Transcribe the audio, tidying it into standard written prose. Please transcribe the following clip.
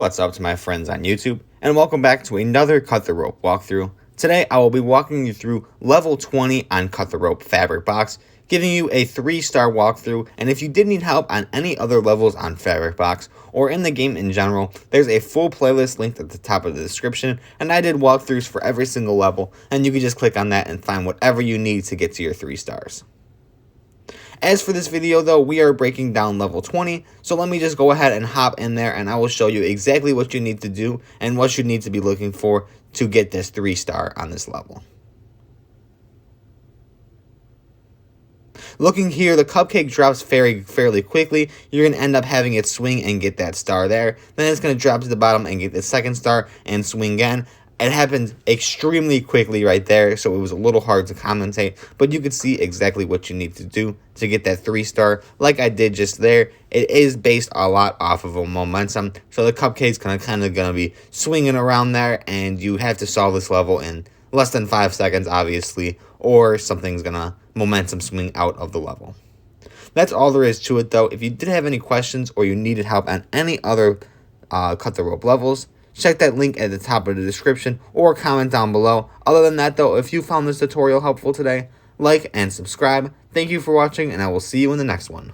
What's up to my friends on YouTube, and welcome back to another Cut the Rope walkthrough. Today I will be walking you through level 20 on Cut the Rope Fabric Box, giving you a 3-star walkthrough, and if you did need help on any other levels on Fabric Box, or in the game in general, there's a full playlist linked at the top of the description, and I did walkthroughs for every single level, and you can just click on that and find whatever you need to get to your 3 stars. As for this video though, we are breaking down level 20, so let me just go ahead and hop in there and I will show you exactly what you need to do and what you need to be looking for to get this 3-star on this level. Looking here, the cupcake drops fairly quickly. You're going to end up having it swing and get that star there. Then it's going to drop to the bottom and get the 2nd star and swing again. It happened extremely quickly right there, so it was a little hard to commentate, but you could see exactly what you need to do to get that 3-star like I did just there. It is based a lot off of a momentum, so the cupcake's kind of going to be swinging around there, and you have to solve this level in less than 5 seconds, obviously, or something's going to momentum swing out of the level. That's all there is to it, though. If you did have any questions or you needed help on any other Cut the Rope levels, check that link at the top of the description or comment down below. Other than that though, if you found this tutorial helpful today, like and subscribe. Thank you for watching, and I will see you in the next one.